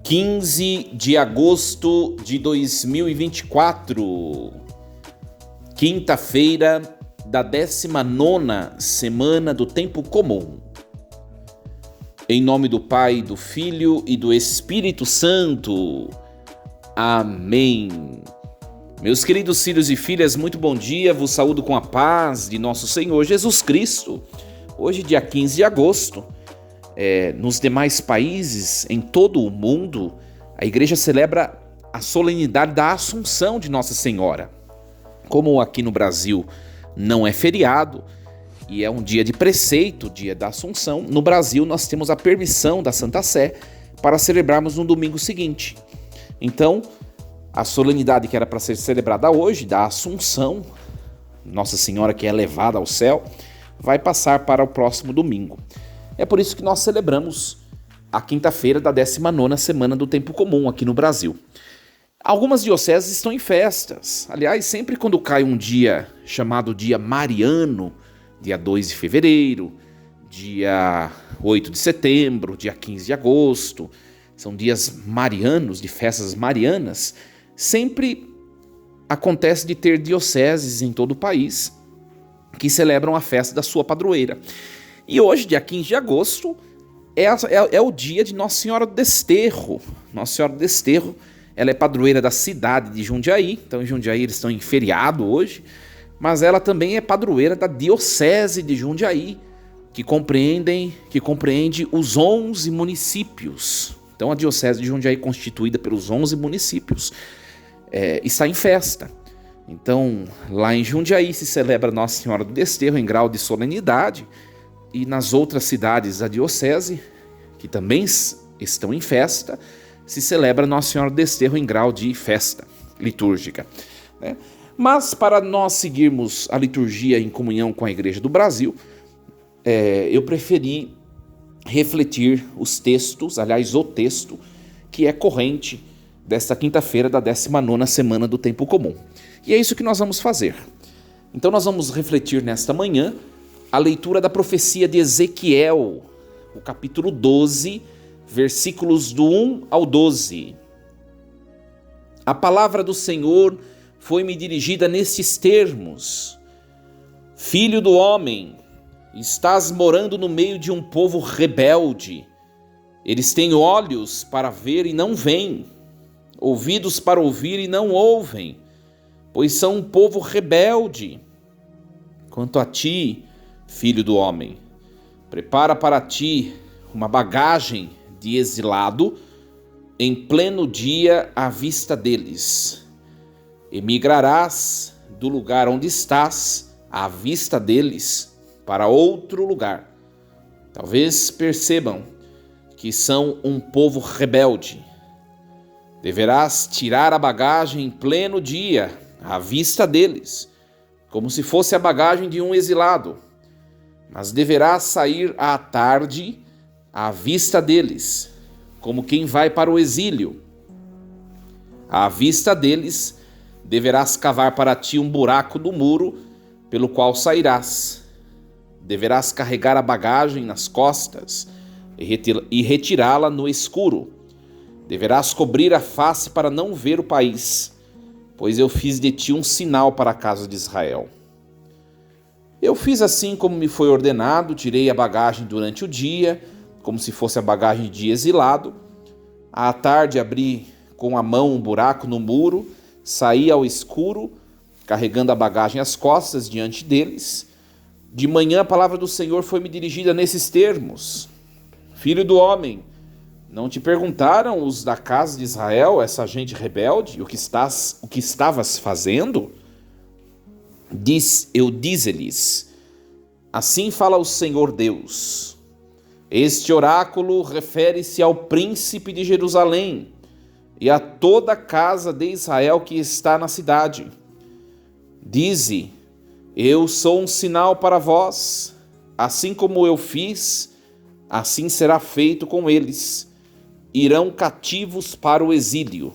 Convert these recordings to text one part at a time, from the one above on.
15 de agosto de 2024, quinta-feira da 19ª semana do Tempo Comum. Em nome do Pai, do Filho e do Espírito Santo. Amém. Meus queridos filhos e filhas, muito bom dia, vos saúdo com a paz de nosso Senhor Jesus Cristo. Hoje, dia 15 de agosto, nos demais países, em todo o mundo, a igreja celebra a solenidade da Assunção de Nossa Senhora. Como aqui no Brasil não é feriado e é um dia de preceito, dia da Assunção, no Brasil nós temos a permissão da Santa Sé para celebrarmos no domingo seguinte. Então, a solenidade que era para ser celebrada hoje, da Assunção, Nossa Senhora que é levada ao céu, vai passar para o próximo domingo. É por isso que nós celebramos a quinta-feira da 19ª semana do Tempo Comum aqui no Brasil. Algumas dioceses estão em festas. Aliás, sempre quando cai um dia chamado dia mariano, dia 2 de fevereiro, dia 8 de setembro, dia 15 de agosto, são dias marianos, de festas marianas, sempre acontece de ter dioceses em todo o país que celebram a festa da sua padroeira. E hoje, dia 15 de agosto, é o dia de Nossa Senhora do Desterro. Nossa Senhora do Desterro, ela é padroeira da cidade de Jundiaí, então em Jundiaí eles estão em feriado hoje, mas ela também é padroeira da diocese de Jundiaí, que compreende os 11 municípios. Então a diocese de Jundiaí, constituída pelos 11 municípios, está em festa. Então lá em Jundiaí se celebra Nossa Senhora do Desterro em grau de solenidade, e nas outras cidades da diocese, que também estão em festa, se celebra Nossa Senhora do Desterro em grau de festa litúrgica, né? Mas para nós seguirmos a liturgia em comunhão com a Igreja do Brasil, eu preferi refletir os textos, aliás, o texto que é corrente desta quinta-feira da 19ª semana do Tempo Comum. E é isso que nós vamos fazer. Então nós vamos refletir nesta manhã a leitura da profecia de Ezequiel, o capítulo 12, versículos do 1 ao 12. A palavra do Senhor foi-me dirigida nestes termos: Filho do homem, estás morando no meio de um povo rebelde. Eles têm olhos para ver e não veem, ouvidos para ouvir e não ouvem, pois são um povo rebelde. Quanto a ti, filho do homem, prepara para ti uma bagagem de exilado em pleno dia à vista deles. Emigrarás do lugar onde estás à vista deles para outro lugar. Talvez percebam que são um povo rebelde. Deverás tirar a bagagem em pleno dia à vista deles, como se fosse a bagagem de um exilado. Mas deverás sair à tarde à vista deles, como quem vai para o exílio. À vista deles, deverás cavar para ti um buraco no muro, pelo qual sairás. Deverás carregar a bagagem nas costas e retirá-la no escuro. Deverás cobrir a face para não ver o país, pois eu fiz de ti um sinal para a casa de Israel. Eu fiz assim como me foi ordenado, tirei a bagagem durante o dia, como se fosse a bagagem de exilado. À tarde abri com a mão um buraco no muro, saí ao escuro, carregando a bagagem às costas diante deles. De manhã a palavra do Senhor foi-me dirigida nesses termos: Filho do homem, não te perguntaram os da casa de Israel, essa gente rebelde, o que estavas fazendo? Eu disse-lhes: assim fala o Senhor Deus. Este oráculo refere-se ao príncipe de Jerusalém e a toda a casa de Israel que está na cidade. Dize: eu sou um sinal para vós, assim como eu fiz, assim será feito com eles. Irão cativos para o exílio.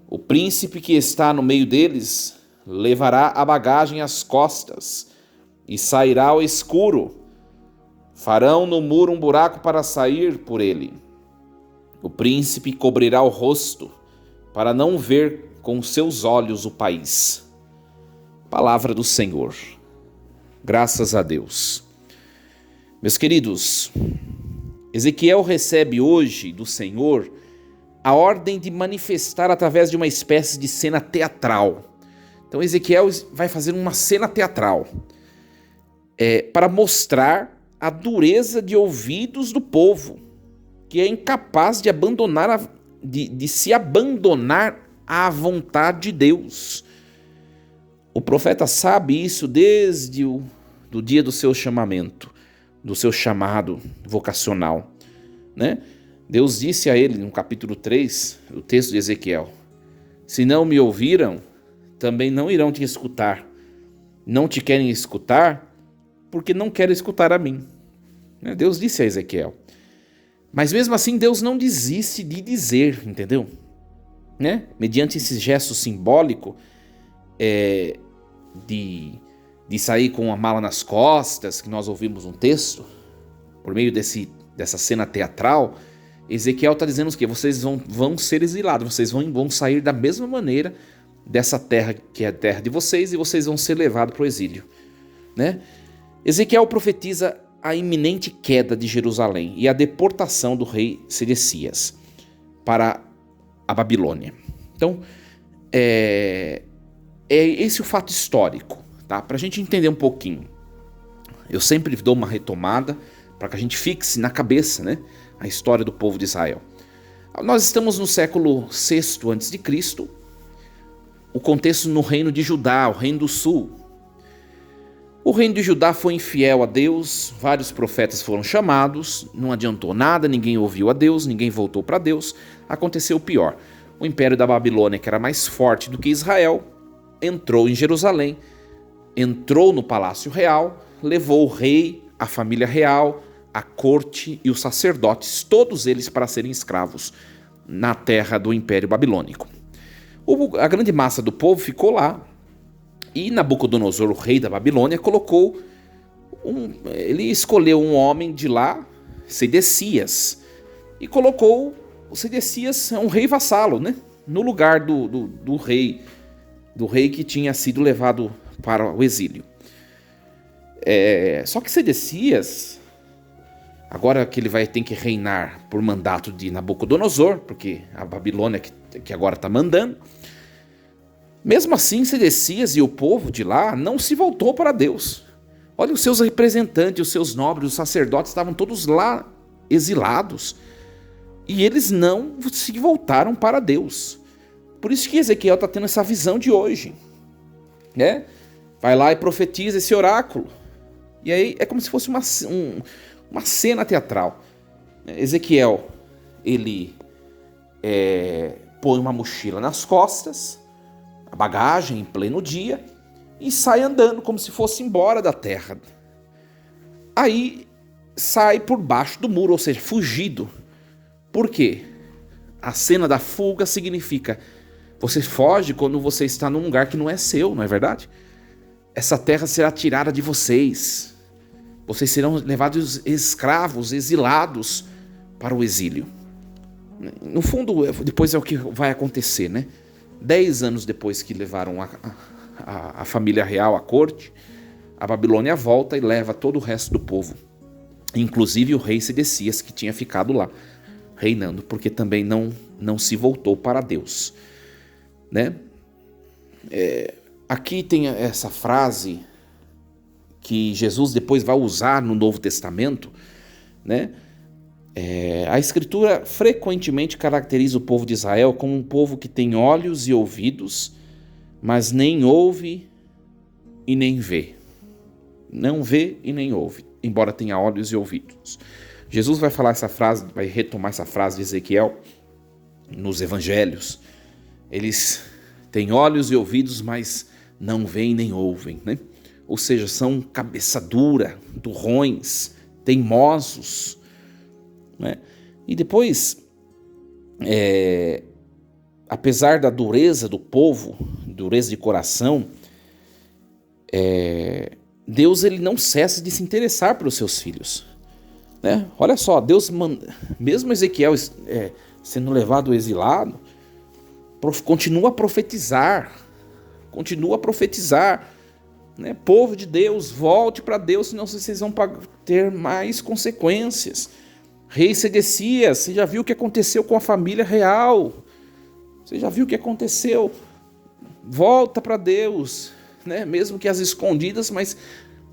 O príncipe que está no meio deles levará a bagagem às costas e sairá ao escuro. Farão no muro um buraco para sair por ele. O príncipe cobrirá o rosto para não ver com seus olhos o país. Palavra do Senhor. Graças a Deus. Meus queridos, Ezequiel recebe hoje do Senhor a ordem de manifestar através de uma espécie de cena teatral. Então Ezequiel vai fazer uma cena teatral para mostrar a dureza de ouvidos do povo, que é incapaz de abandonar de se abandonar à vontade de Deus. O profeta sabe isso desde o do dia do seu chamamento, do seu chamado vocacional, né? Deus disse a ele no capítulo 3, o texto de Ezequiel: se não me ouviram, também não irão te escutar. Não te querem escutar, porque não querem escutar a mim. Deus disse a Ezequiel. Mas mesmo assim Deus não desiste de dizer, entendeu? Mediante esse gesto simbólico de sair com a mala nas costas, que nós ouvimos um texto, por meio dessa cena teatral, Ezequiel está dizendo que vocês vão ser exilados, vocês vão sair da mesma maneira dessa terra que é a terra de vocês, e vocês vão ser levados para o exílio. Ezequiel profetiza a iminente queda de Jerusalém e a deportação do rei Sedecias para a Babilônia. Então, é esse o fato histórico, tá? Para a gente entender um pouquinho. Eu sempre dou uma retomada para que a gente fixe na cabeça, a história do povo de Israel. Nós estamos no século VI a.C., o contexto no reino de Judá, o reino do sul. O reino de Judá foi infiel a Deus, vários profetas foram chamados, não adiantou nada, ninguém ouviu a Deus, ninguém voltou para Deus. Aconteceu o pior. O império da Babilônia, que era mais forte do que Israel, entrou em Jerusalém, entrou no palácio real, levou o rei, a família real, a corte e os sacerdotes, todos eles para serem escravos na terra do Império Babilônico. A grande massa do povo ficou lá, e Nabucodonosor, o rei da Babilônia, ele escolheu um homem de lá, Sedecias, e colocou o Sedecias, um rei vassalo, no lugar do rei que tinha sido levado para o exílio. Só que Sedecias, agora que ele vai ter que reinar por mandato de Nabucodonosor, porque a Babilônia que agora está mandando, mesmo assim Sedecias e o povo de lá não se voltou para Deus. Olha, os seus representantes, os seus nobres, os sacerdotes estavam todos lá exilados, e eles não se voltaram para Deus. Por isso que Ezequiel está tendo essa visão de hoje, Vai lá e profetiza esse oráculo. E aí é como se fosse uma cena teatral. Ezequiel, ele põe uma mochila nas costas, a bagagem em pleno dia, e sai andando como se fosse embora da terra. Aí sai por baixo do muro, ou seja, fugido. Por quê? A cena da fuga significa: você foge quando você está num lugar que não é seu, não é verdade? Essa terra será tirada de vocês. Vocês serão levados escravos, exilados para o exílio. No fundo, depois é o que vai acontecer, 10 anos depois que levaram a família real à corte, a Babilônia volta e leva todo o resto do povo, inclusive o rei Sedecias, que tinha ficado lá reinando, porque também não se voltou para Deus. Aqui tem essa frase que Jesus depois vai usar no Novo Testamento, A Escritura frequentemente caracteriza o povo de Israel como um povo que tem olhos e ouvidos, mas nem ouve e nem vê. Não vê e nem ouve, embora tenha olhos e ouvidos. Jesus vai falar essa frase, vai retomar essa frase de Ezequiel nos evangelhos. Eles têm olhos e ouvidos, mas não veem nem ouvem, Ou seja, são cabeça dura, durrões, teimosos, E depois, apesar da dureza do povo, dureza de coração, Deus ele não cessa de se interessar pelos seus filhos. Olha só, Deus mesmo Ezequiel sendo levado ao exilado, continua a profetizar, né? Povo de Deus, volte para Deus, senão vocês vão ter mais consequências. Rei Sedecias, você já viu o que aconteceu com a família real? Você já viu o que aconteceu? Volta para Deus, né? Mesmo que às escondidas, mas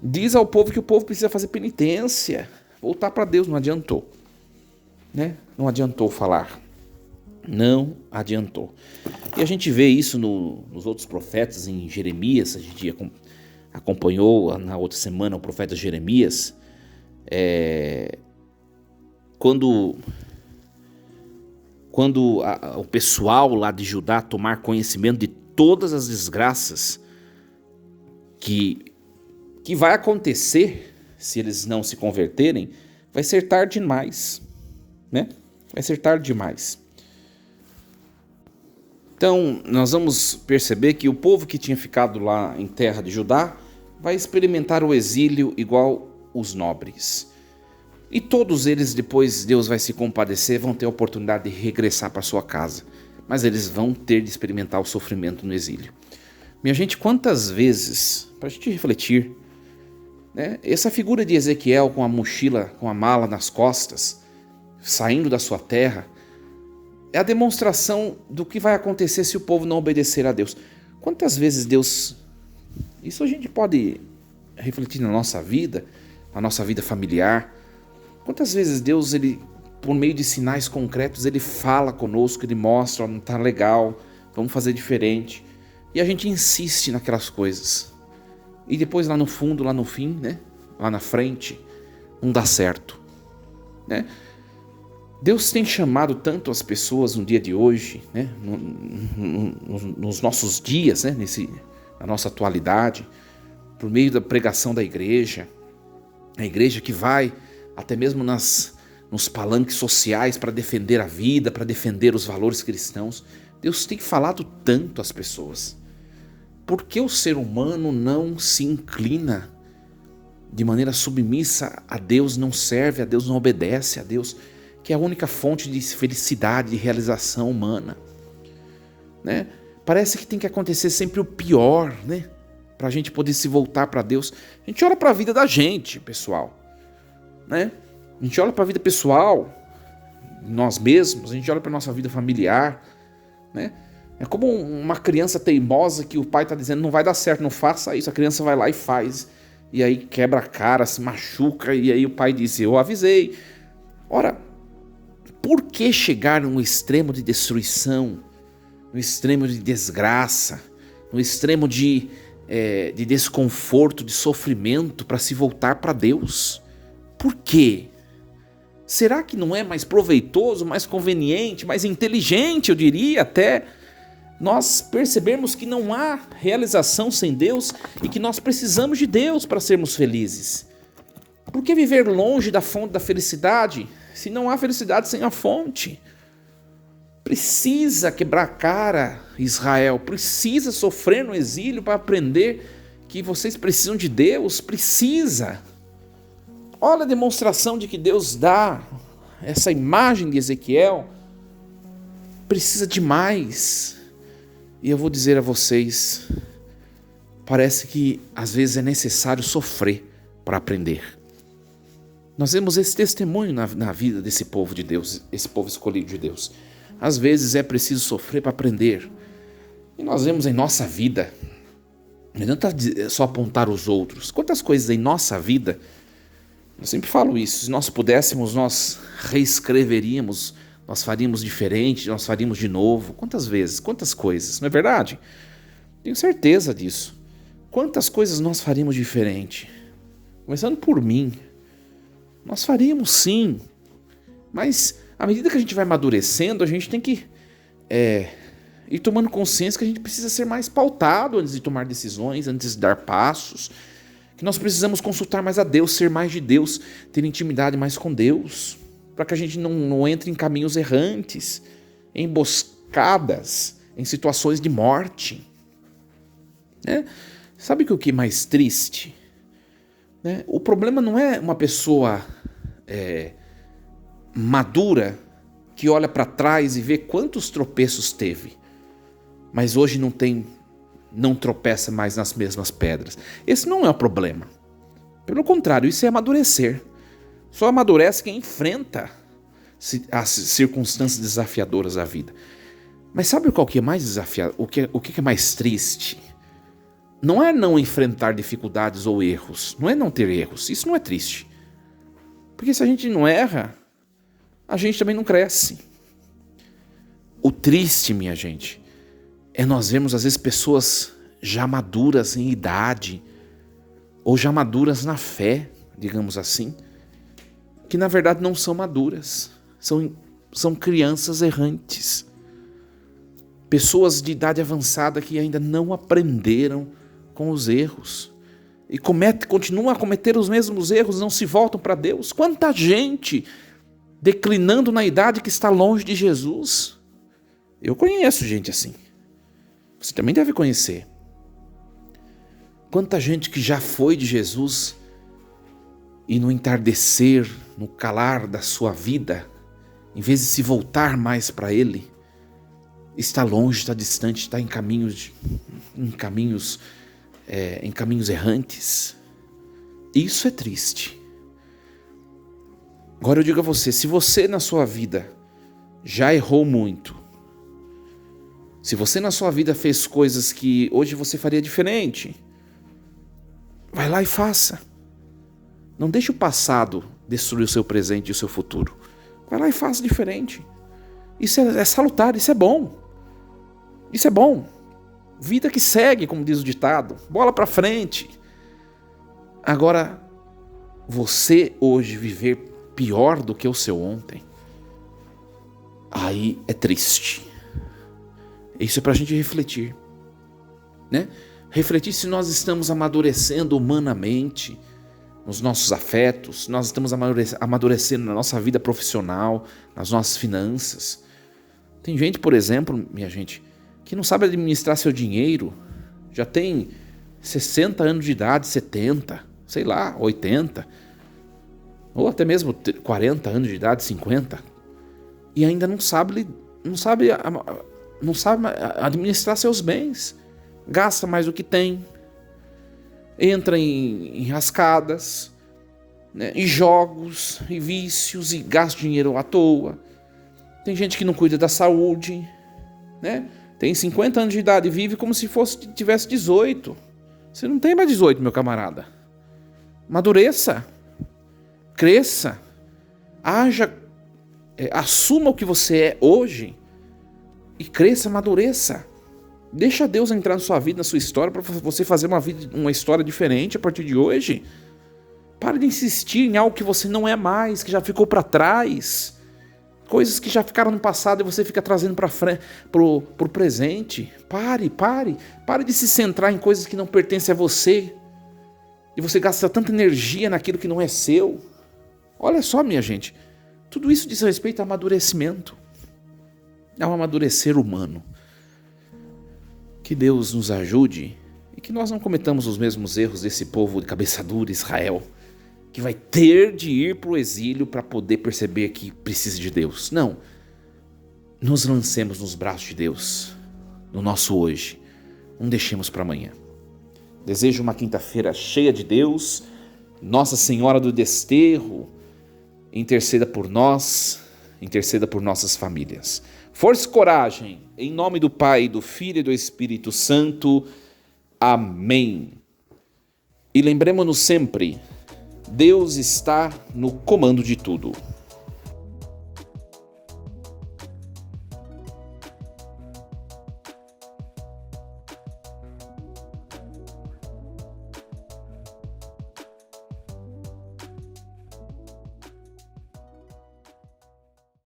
diz ao povo que o povo precisa fazer penitência. Voltar para Deus não adiantou, né? Não adiantou falar. Não adiantou. E a gente vê isso nos outros profetas, em Jeremias. A gente acompanhou na outra semana o profeta Jeremias. Quando o pessoal lá de Judá tomar conhecimento de todas as desgraças que vai acontecer se eles não se converterem, vai ser tarde demais, né? Vai ser tarde demais. Então, nós vamos perceber que o povo que tinha ficado lá em terra de Judá vai experimentar o exílio igual os nobres. E todos eles, depois Deus vai se compadecer, vão ter a oportunidade de regressar para sua casa. Mas eles vão ter de experimentar o sofrimento no exílio. Minha gente, quantas vezes, para a gente refletir, né, essa figura de Ezequiel com a mochila, com a mala nas costas, saindo da sua terra, é a demonstração do que vai acontecer se o povo não obedecer a Deus. Quantas vezes Deus... Isso a gente pode refletir na nossa vida familiar. Quantas vezes Deus, ele, por meio de sinais concretos, ele fala conosco, ele mostra, não está legal, vamos fazer diferente. E a gente insiste naquelas coisas. E depois lá no fundo, lá no fim, né? Lá na frente, não dá certo, né? Deus tem chamado tanto as pessoas no dia de hoje, né? Nos nossos dias, né? Na nossa atualidade, por meio da pregação da igreja, a igreja que vai até mesmo nos palanques sociais para defender a vida, para defender os valores cristãos. Deus tem falado tanto às pessoas. Por que o ser humano não se inclina de maneira submissa a Deus, não serve a Deus, não obedece a Deus, que é a única fonte de felicidade, de realização humana, né? Parece que tem que acontecer sempre o pior, né? Para a gente poder se voltar para Deus. A gente olha para a vida da gente, pessoal, né? A gente olha para a vida pessoal, nós mesmos, a gente olha para a nossa vida familiar, né? É como uma criança teimosa que o pai está dizendo, não vai dar certo, não faça isso. A criança vai lá e faz, e aí quebra a cara, se machuca, e aí o pai diz, eu avisei. Ora, por que chegar num extremo de destruição, no extremo de desgraça, no extremo de desconforto, de sofrimento para se voltar para Deus? Por quê? Será que não é mais proveitoso, mais conveniente, mais inteligente, eu diria até, nós percebermos que não há realização sem Deus e que nós precisamos de Deus para sermos felizes? Por que viver longe da fonte da felicidade, se não há felicidade sem a fonte? Precisa quebrar a cara, Israel, precisa sofrer no exílio para aprender que vocês precisam de Deus, precisa. Olha a demonstração de que Deus dá, essa imagem de Ezequiel, precisa demais. E eu vou dizer a vocês, parece que às vezes é necessário sofrer para aprender. Nós vemos esse testemunho na vida desse povo de Deus, esse povo escolhido de Deus. Às vezes é preciso sofrer para aprender. E nós vemos em nossa vida, não adianta só apontar os outros. Quantas coisas em nossa vida, eu sempre falo isso, se nós pudéssemos, nós reescreveríamos, nós faríamos diferente, nós faríamos de novo. Quantas vezes, quantas coisas, não é verdade? Tenho certeza disso. Quantas coisas nós faríamos diferente? Começando por mim. Nós faríamos sim, mas à medida que a gente vai amadurecendo, a gente tem que ir tomando consciência que a gente precisa ser mais pautado antes de tomar decisões, antes de dar passos, que nós precisamos consultar mais a Deus, ser mais de Deus, ter intimidade mais com Deus, para que a gente não entre em caminhos errantes, em emboscadas, em situações de morte. Sabe o que é mais triste? O problema não é uma pessoa madura que olha para trás e vê quantos tropeços teve, mas hoje não tropeça mais nas mesmas pedras. Esse não é o problema. Pelo contrário, isso é amadurecer. Só amadurece quem enfrenta as circunstâncias desafiadoras da vida. Mas sabe qual que é mais desafiador? O que é mais triste? Não é não enfrentar dificuldades ou erros. Não é não ter erros. Isso não é triste. Porque se a gente não erra, a gente também não cresce. O triste, minha gente, é nós vermos às vezes pessoas já maduras em idade, ou já maduras na fé, digamos assim, que na verdade não são maduras, são crianças errantes. Pessoas de idade avançada que ainda não aprenderam com os erros e continuam a cometer os mesmos erros, não se voltam para Deus. Quanta gente declinando na idade que está longe de Jesus. Eu conheço gente assim. Você também deve conhecer. Quanta gente que já foi de Jesus e no entardecer, no calar da sua vida, em vez de se voltar mais para Ele, está longe, está distante, está em caminhos errantes. Isso é triste. Agora eu digo a você, se você na sua vida já errou muito, se você na sua vida fez coisas que hoje você faria diferente, vai lá e faça. Não deixe o passado destruir o seu presente e o seu futuro. Vai lá e faça diferente. Isso é salutar, isso é bom. Isso é bom. Vida que segue, como diz o ditado. Bola pra frente. Agora, você hoje viver pior do que o seu ontem, aí é triste. Isso é pra gente refletir, né? Refletir se nós estamos amadurecendo humanamente nos nossos afetos, nós estamos amadurecendo na nossa vida profissional, nas nossas finanças. Tem gente, por exemplo, minha gente, que não sabe administrar seu dinheiro, já tem 60 anos de idade, 70, sei lá, 80, ou até mesmo 40 anos de idade, 50, e ainda não sabe administrar seus bens, gasta mais do que tem, entra em rascadas, né, em jogos, em vícios, e gasta dinheiro à toa. Tem gente que não cuida da saúde, né? Tem 50 anos de idade e vive como se tivesse 18. Você não tem mais 18, meu camarada. Madureça, cresça, assuma o que você é hoje e cresça, amadureça. Deixa Deus entrar na sua vida, na sua história, para você fazer uma história diferente a partir de hoje. Pare de insistir em algo que você não é mais, que já ficou para trás. Coisas que já ficaram no passado e você fica trazendo para frente, pro presente. Pare de se centrar em coisas que não pertencem a você. E você gasta tanta energia naquilo que não é seu. Olha só, minha gente, tudo isso diz respeito a amadurecimento. Ao amadurecer humano. Que Deus nos ajude e que nós não cometamos os mesmos erros desse povo de cabeça dura, Israel, que vai ter de ir para o exílio para poder perceber que precisa de Deus. Não, nos lancemos nos braços de Deus, no nosso hoje, não deixemos para amanhã. Desejo uma quinta-feira cheia de Deus, Nossa Senhora do Desterro, interceda por nós, interceda por nossas famílias. Força e coragem, em nome do Pai, do Filho e do Espírito Santo. Amém. E lembremos-nos sempre, Deus está no comando de tudo.